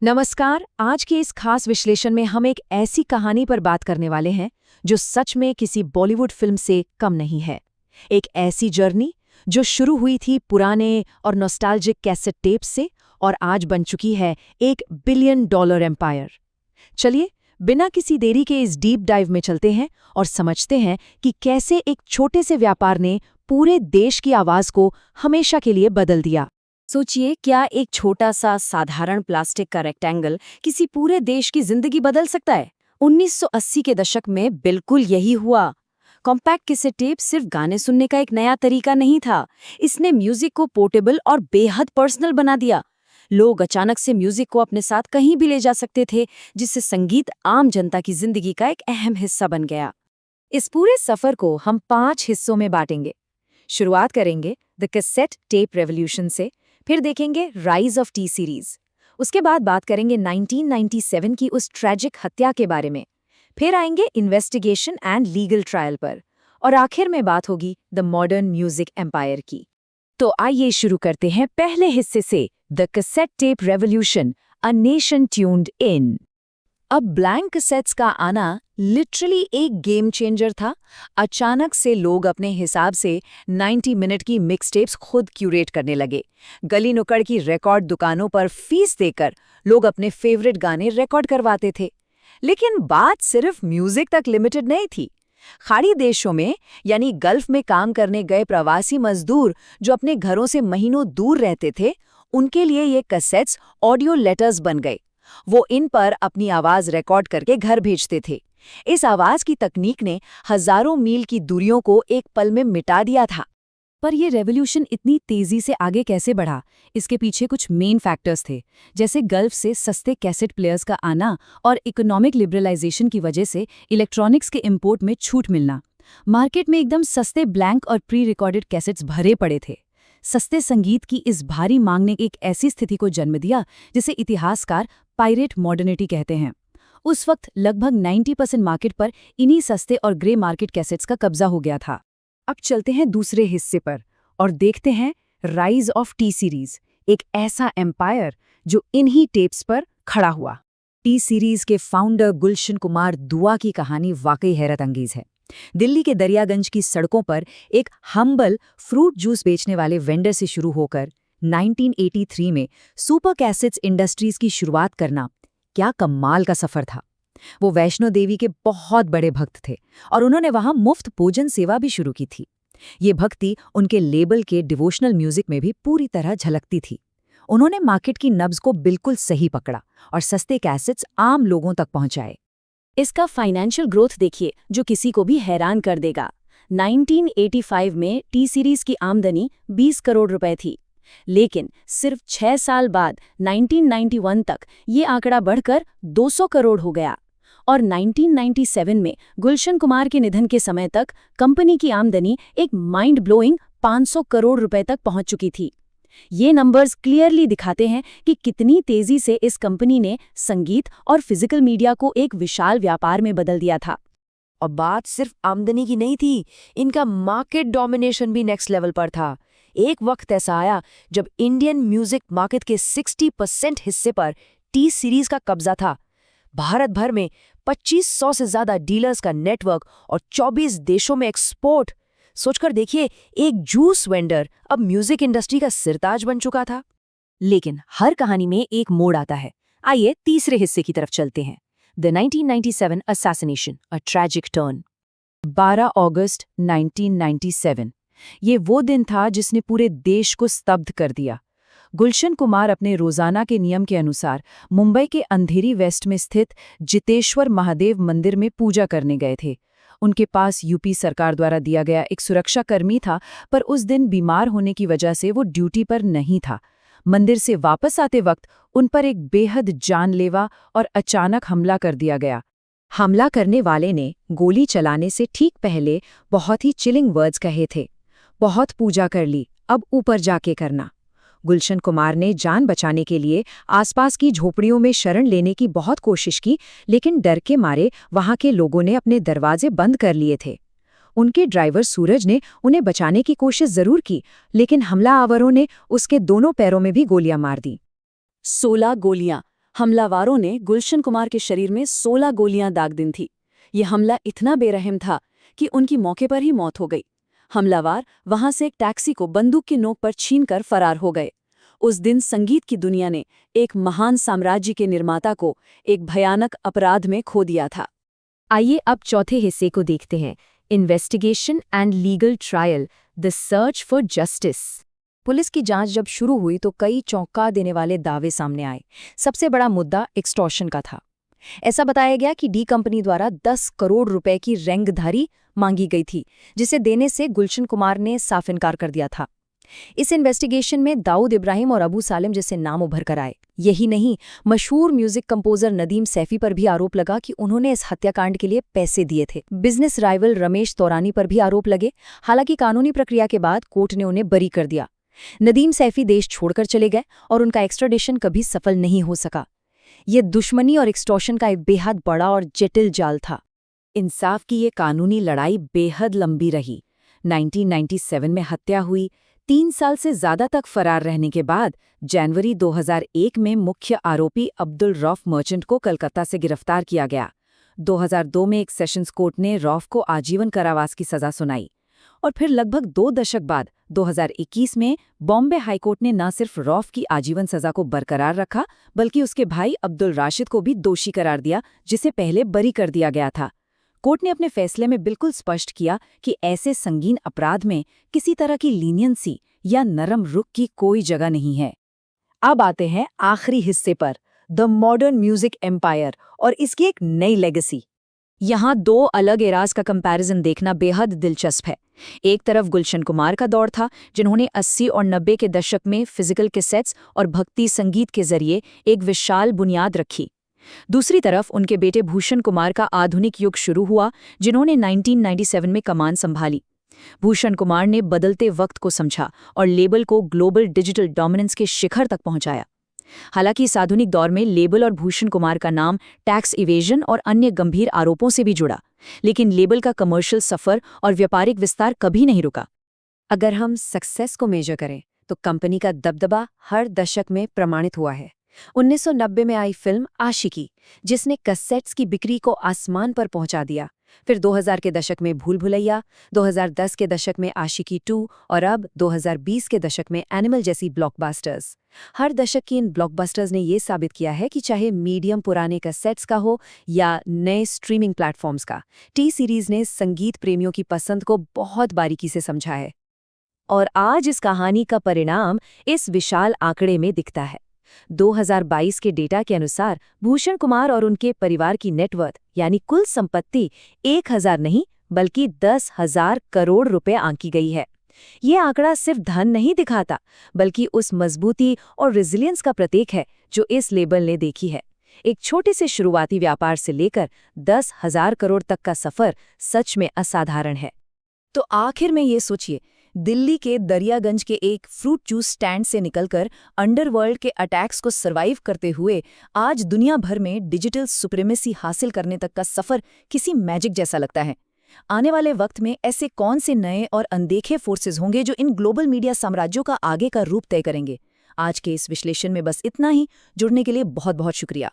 नमस्कार। आज के इस खास विश्लेषण में हम एक ऐसी कहानी पर बात करने वाले हैं जो सच में किसी बॉलीवुड फिल्म से कम नहीं है। एक ऐसी जर्नी जो शुरू हुई थी पुराने और नॉस्टैल्जिक कैसेट टेप से और आज बन चुकी है $1 बिलियन एम्पायर। चलिए बिना किसी देरी के इस डीप डाइव में चलते हैं और समझते हैं कि कैसे एक छोटे से व्यापार ने पूरे देश की आवाज को हमेशा के लिए बदल दिया। सोचिए, क्या एक छोटा सा साधारण प्लास्टिक का रेक्टेंगल किसी पूरे देश की जिंदगी बदल सकता है। 1980 के दशक में बिल्कुल यही हुआ। कॉम्पैक्ट कैसेट टेप सिर्फ गाने सुनने का एक नया तरीका नहीं था, इसने म्यूजिक को पोर्टेबल और बेहद पर्सनल बना दिया। लोग अचानक से म्यूजिक को अपने साथ कहीं भी ले जा सकते थे, जिससे संगीत आम जनता की जिंदगी का एक अहम हिस्सा बन गया। इस पूरे सफर को हम 5 हिस्सों में बांटेंगे। शुरुआत करेंगे द कैसेट टेप रेवोल्यूशन से, फिर देखेंगे राइज ऑफ टी सीरीज, उसके बाद बात करेंगे 1997 की उस ट्रैजिक हत्या के बारे में, फिर आएंगे इन्वेस्टिगेशन एंड लीगल ट्रायल पर, और आखिर में बात होगी द मॉडर्न म्यूजिक एम्पायर की। तो आइए शुरू करते हैं पहले हिस्से से, the cassette tape revolution, a nation tuned in. अब ब्लैंक कैसेट्स का आना लिटरली एक गेम चेंजर था। अचानक से लोग अपने हिसाब से 90 मिनट की मिक्सटेप्स खुद क्यूरेट करने लगे। गली नुक्कड़ की रिकॉर्ड दुकानों पर फीस देकर लोग अपने फेवरेट गाने रिकॉर्ड करवाते थे। लेकिन बात सिर्फ म्यूजिक तक लिमिटेड नहीं थी। खाड़ी देशों में यानी गल्फ में काम करने गए प्रवासी मजदूर जो अपने घरों से महीनों दूर रहते थे, उनके लिए ये कैसेट्स ऑडियो लेटर्स बन गए। वो इन पर अपनी आवाज रिकॉर्ड करके घर भेजते थे। इस आवाज की तकनीक ने हजारों मील की दूरियों को एक पल में मिटा दिया था। पर यह रेवोल्यूशन इतनी तेजी से आगे कैसे बढ़ा? इसके पीछे कुछ मेन फैक्टर्स थे, जैसे गल्फ से सस्ते कैसेट प्लेयर्स का आना और इकोनॉमिक लिबरलाइजेशन की वजह से इलेक्ट्रॉनिक्स के इंपोर्ट में छूट मिलना। मार्केट में एकदम सस्ते ब्लैंक और प्री रिकॉर्डेड कैसेट्स भरे पड़े थे। सस्ते संगीत की इस भारी मांग ने एक ऐसी स्थिति को जन्म दिया जिसे इतिहासकार पायरेट मॉडर्निटी कहते हैं। उस वक्त लगभग 90% मार्केट पर इन्हीं सस्ते और ग्रे मार्केट कैसेट्स का कब्जा हो गया था। अब चलते हैं दूसरे हिस्से पर और देखते हैं राइज ऑफ टी सीरीज, एक ऐसा एम्पायर जो इन्हीं टेप्स पर खड़ा हुआ। टी सीरीज के फाउंडर गुलशन कुमार दुआ की कहानी वाकई हैरत अंगेज है। दिल्ली के दरियागंज की सड़कों पर एक हम्बल फ्रूट जूस बेचने वाले वेंडर से शुरू होकर 1983 में सुपर कैसेट्स इंडस्ट्रीज की शुरुआत करना, क्या कमाल का सफर था। वो वैष्णो देवी के बहुत बड़े भक्त थे और उन्होंने वहां मुफ्त भोजन सेवा भी शुरू की थी। ये भक्ति उनके लेबल के डिवोशनल म्यूजिक में भी पूरी तरह झलकती थी। उन्होंने मार्केट की नब्ज को बिल्कुल सही पकड़ा और सस्ते कैसेट्स आम लोगों तक पहुंचाए। इसका फाइनेंशियल ग्रोथ देखिए जो किसी को भी हैरान कर देगा। 1985 में टी सीरीज की आमदनी 20 करोड़ रुपए थी, लेकिन सिर्फ 6 साल बाद 1991 तक ये आंकड़ा बढ़कर 200 करोड़ हो गया और 1997 में गुलशन कुमार के निधन के समय तक कंपनी की आमदनी एक माइंड ब्लोइंग 500 करोड़ रुपए तक पहुंच चुकी थी। ये नंबर्स क्लियरली दिखाते हैं कि कितनी तेजी से इस कंपनी ने संगीत और फिजिकल मीडिया को एक विशाल व्यापार में बदल दिया था। और बात सिर्फ आमदनी की नहीं थी, इनका मार्केट डोमिनेशन भी नेक्स्ट लेवल पर था। एक वक्त ऐसा आया जब इंडियन म्यूजिक मार्केट के 60% हिस्से पर टी सीरीज का कब्जा था। भारत भर में 2500 से ज्यादा डीलर्स का नेटवर्क और 24 देशों में एक्सपोर्ट। सोचकर देखिए, एक जूस वेंडर अब म्यूजिक इंडस्ट्री का सिरताज बन चुका था। लेकिन हर कहानी में एक मोड़ आता है। आइए तीसरे हिस्से की तरफ चलते हैं, the 1997 assassination, a tragic turn. 12 अगस्त 1997, ये वो दिन था जिसने पूरे देश को स्तब्ध कर दिया। गुलशन कुमार अपने रोजाना के नियम के अनुसार मुंबई के अंधेरी वेस्ट में स्थित जितेश्वर महादेव मंदिर में पूजा करने गए थे। उनके पास यूपी सरकार द्वारा दिया गया एक सुरक्षाकर्मी था, पर उस दिन बीमार होने की वजह से वो ड्यूटी पर नहीं था। मंदिर से वापस आते वक्त उन पर एक बेहद जानलेवा और अचानक हमला कर दिया गया। हमला करने वाले ने गोली चलाने से ठीक पहले बहुत ही चिलिंग वर्ड्स कहे थे, बहुत पूजा कर ली, अब ऊपर जाके करना। गुलशन कुमार ने जान बचाने के लिए आसपास की झोपड़ियों में शरण लेने की बहुत कोशिश की, लेकिन डर के मारे वहां के लोगों ने अपने दरवाजे बंद कर लिए थे। उनके ड्राइवर सूरज ने उन्हें बचाने की कोशिश जरूर की, लेकिन हमलावरों ने उसके दोनों पैरों में भी गोलियां मार दी। 16 गोलियां, हमलावरों ने गुलशन कुमार के शरीर में 16 गोलियां दाग दी थी। ये हमला इतना बेरहम था कि उनकी मौके पर ही मौत हो गई। हमलावर वहां से एक टैक्सी को बंदूक की नोक पर छीनकर फरार हो गए। उस दिन संगीत की दुनिया ने एक महान साम्राज्य के निर्माता को एक भयानक अपराध में खो दिया था। आइए अब चौथे हिस्से को देखते हैं, investigation and legal trial, the search for justice. Police की जांच जब शुरू हुई तो कई चौंका देने वाले दावे सामने आए। सबसे बड़ा मुद्दा एक्सटॉर्शन का था। ऐसा बताया गया कि डी कंपनी द्वारा 10 करोड़ रुपए की रंगधारी मांगी गई थी, जिसे देने से गुलशन कुमार ने साफ इनकार कर दिया था। इस इन्वेस्टिगेशन में दाऊद इब्राहिम और अबू सालिम जैसे नाम उभर कर आए। यही नहीं, मशहूर म्यूजिक कंपोजर नदीम सैफी पर भी आरोप लगा कि उन्होंने इस हत्याकांड के लिए पैसे दिए थे। बिजनेस राइवल रमेश तौरानी पर भी आरोप लगे। हालांकि कानूनी प्रक्रिया के बाद कोर्ट ने उन्हें बरी कर दिया। नदीम सैफी देश छोड़कर चले गए और उनका एक्स्ट्राडिशन कभी सफल नहीं हो सका। ये दुश्मनी और एक्सटॉर्शन का एक बेहद बड़ा और जटिल जाल था। इंसाफ की ये कानूनी लड़ाई बेहद लंबी रही। 1997 में हत्या हुई। 3 साल से ज्यादा तक फरार रहने के बाद जनवरी 2001 में मुख्य आरोपी अब्दुल रऊफ मर्चेंट को कलकत्ता से गिरफ्तार किया गया। 2002 में एक सेशंस कोर्ट ने रऊफ को आजीवन कारावास की सजा सुनाई। और फिर लगभग 2 दशक बाद 2021 में बॉम्बे हाईकोर्ट ने न सिर्फ रऊफ की आजीवन सजा को बरकरार रखा, बल्कि उसके भाई अब्दुल राशिद को भी दोषी करार दिया, जिसे पहले बरी कर दिया गया था। कोर्ट ने अपने फैसले में बिल्कुल स्पष्ट किया कि ऐसे संगीन अपराध में किसी तरह की लीनियंसी या नरम रुख की कोई जगह नहीं है। अब आते हैं आखिरी हिस्से पर, द मॉडर्न म्यूजिक एम्पायर और इसकी एक नई लेगेसी। यहाँ 2 अलग एराज का कंपैरिजन देखना बेहद दिलचस्प है। एक तरफ गुलशन कुमार का दौर था, जिन्होंने 80 और 90 के दशक में फिजिकल कैसेट्स और भक्ति संगीत के जरिए एक विशाल बुनियाद रखी। दूसरी तरफ उनके बेटे भूषण कुमार का आधुनिक युग शुरू हुआ, जिन्होंने 1997 में कमान संभाली। भूषण कुमार ने बदलते वक्त को समझा और लेबल को ग्लोबल डिजिटल डोमिनेंस के शिखर तक पहुंचाया। हालांकि इस आधुनिक दौर में लेबल और भूषण कुमार का नाम टैक्स इवेजन और अन्य गंभीर आरोपों से भी जुड़ा, लेकिन लेबल का कमर्शियल सफर और व्यापारिक विस्तार कभी नहीं रुका। अगर हम सक्सेस को मेजर करें तो कंपनी का दबदबा हर दशक में प्रमाणित हुआ है। 1990 में आई फिल्म आशिकी, जिसने कैसेट्स की बिक्री को आसमान पर पहुंचा दिया। फिर 2000 के दशक में भूल भुलैया, 2010 के दशक में आशिकी 2 और अब 2020 के दशक में एनिमल जैसी ब्लॉकबस्टर्स। हर दशक की इन ब्लॉकबस्टर्स ने ये साबित किया है कि चाहे मीडियम पुराने कैसेट्स का हो या नए स्ट्रीमिंग प्लेटफॉर्म्स का, टी सीरीज ने संगीत प्रेमियों की पसंद को बहुत बारीकी से समझा है। और आज इस कहानी का परिणाम इस विशाल आंकड़े में दिखता है। 2022 के डेटा के अनुसार भूषण कुमार और उनके परिवार की नेटवर्थ यानी कुल संपत्ति 1000 नहीं बल्कि 10,000 करोड़ रुपए आंकी गई है। ये आंकड़ा सिर्फ धन नहीं दिखाता, बल्कि उस मजबूती और रेजिलियंस का प्रतीक है जो इस लेबल ने देखी है। एक छोटे से शुरुआती व्यापार से लेकर 10,000 करोड़ तक का सफर सच में असाधारण है। तो आखिर में ये सोचिए, दिल्ली के दरियागंज के एक फ्रूट जूस स्टैंड से निकलकर अंडरवर्ल्ड के अटैक्स को सर्वाइव करते हुए आज दुनिया भर में डिजिटल सुप्रीमेसी हासिल करने तक का सफर किसी मैजिक जैसा लगता है। आने वाले वक्त में ऐसे कौन से नए और अनदेखे फोर्सेस होंगे जो इन ग्लोबल मीडिया साम्राज्यों का आगे का रूप तय करेंगे? आज के इस विश्लेषण में बस इतना ही। जुड़ने के लिए बहुत बहुत शुक्रिया।